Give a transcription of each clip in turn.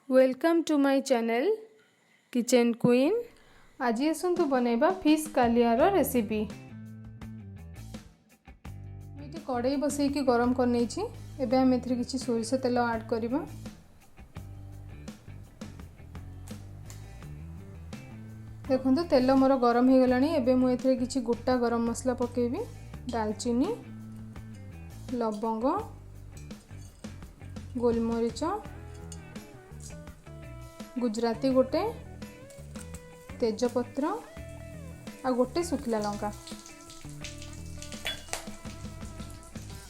Welcome to my channel kitchen queen. आज आसतु बनैबा fish Kaliyar recipe. ये कड़ाई बसैकी गरम कर नहीं एबे हम एथरे किछि सोरिष तेल ऐड करबा। देखंतु तेल मोर गरम हो गलानी। एबे मु एथरे किछि गोटा गरम मसला पकेबी। दालचीनी, लवंग, गोलमरीच, गुजराती गोटे, तेजपत्र आ गोटे सुखला लंका।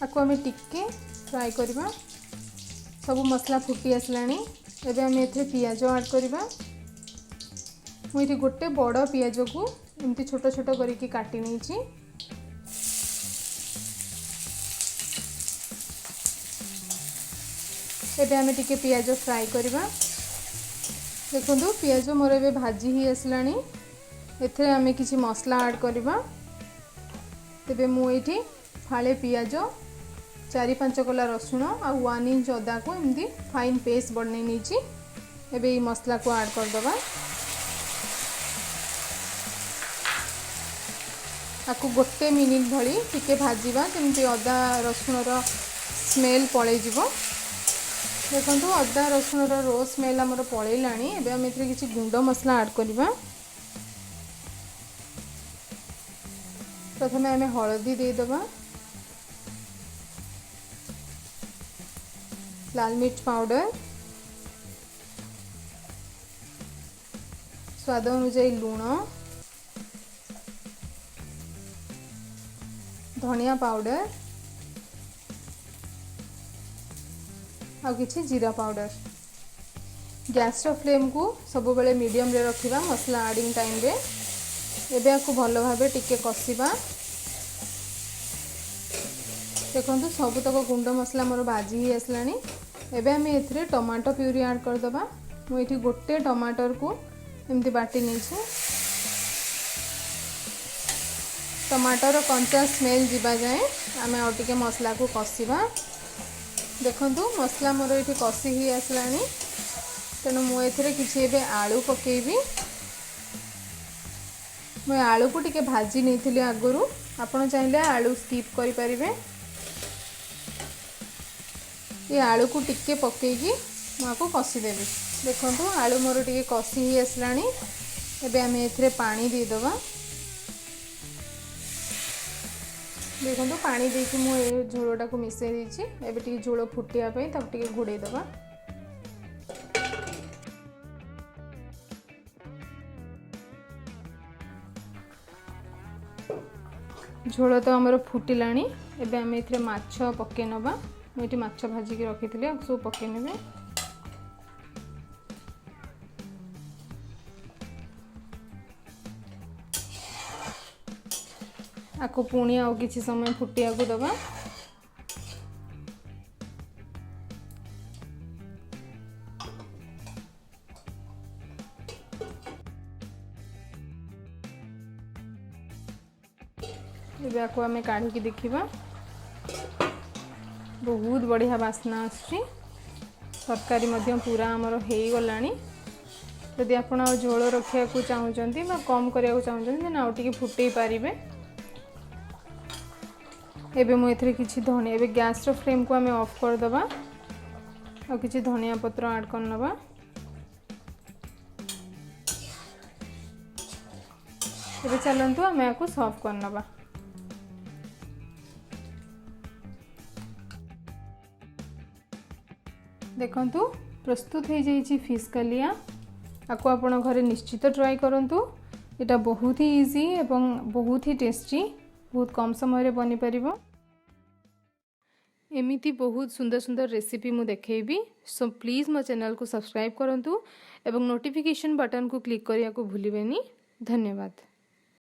आपको आम टिके फ्राए करबा। सब मसला फुटी आसलानी। एबे आम एथे पियाज ऐड करबा। मुझे गोटे बड़ पियाज को एमती छोट छोट करके काटी नहीं। एबे आम टिके पियाज फ्राए करबा। देखो पियाज मोर ए भाजी ही आसलानी। एथे आम किसी मसला ऐड करबा। तेबे मुझे फाले पियाज, 4-5 कला रसुण आ 1 इंच अदा को एमती फाइन पेस्ट बनै नहीं। एबे ये मसला को ऐड करदबा। आपको गोटे मिनिट भली टिके भाजीबा जमती अदा रसुण स्मेल पलै जिवो। देखो अदा रसुण रो स्मेल आमर पलैलानी। एबे हम एथरे किछि गुंड मसला ऐड करबा। प्रथमे आम हळदी दे दबा, लाल मिर्च पाउडर, स्वाद अनुसार लूण, धनिया पाउडर आ किछि जीरा पाउडर। गैस रो फ्लेम को सब बेले मीडियम रे रखिबा मसला एडिंग टाइम रे। एबे आपको भलो भाबे टिके कसिबा। देखंतु सब तक गुंड मसला मोर भाजी ही आसलानी। एबे हम एथरे टमाटो प्यूरी ऐड कर दबा। मु एठी गोटे टमाटर को एमती बाटी नहीं। टमाटर कंचा स्मेल जीवा जाए आम और टिके मसला को कसिबा। देखंतु मसला मोर ये कषि ही आसलानी। तेणु मुझे किसी एबे आलू पकेबी। मुझे आलू को टिके भाजी नहीं थी आगुरी। आपन चाहिए आलू स्किप करि परिबे। ये आलू को टिके पकेगी मुझे कषिदेवी। देखंतु आलू मोर टिके कषि ही आसलानी। एबे आम एथरे पानी दे दबा। देखो पानी देकी मुझे झोलटा को मिसई देछि। एबे टिके झोल फुटिया पे तब टिके घोड़े दबा। झोल तो हमर फुटिलानी। एबे हम एथरे माछ पके नबा। मुझे माछ भाजी के रखी थी सब पके नेबे। आपको पुणी आउ किसी समय फुटिया को दबा। एबे आपको आमे काढ़ी की देखिबा। बहुत बढ़िया बास्ना आछि। तरकारी मध्य पूरा हमर हेई गलानी। यदि आपण आ झोल रखिया को चाहउचंती बा कम करिया को चाहउचंती देन आउ टिके फुटेई पारिबे। एबे मु एथरे किछि धनिया, एबे गैस रो फ्लेम को हमें ऑफ कर दबा और किछि धनिया पत्र ऐड कर नबा। एबे चलंतु हमें आको सर्व कर नबा। देखंतु प्रस्तुत हो जाइछि फिश कालिया। आको आपण घरे निश्चित ट्राई करंतु। एटा बहुत ही इजी एवं बहुत ही टेस्टी, बहुत कम समय रे बनि परिबो। एमिति बहुत सुंदर सुंदर रेसिपी मु देखेबी। सो प्लीज मो चैनल को सब्सक्राइब करंतु एवं नोटिफिकेशन बटन को क्लिक करिया को भूलिबेनी। धन्यवाद।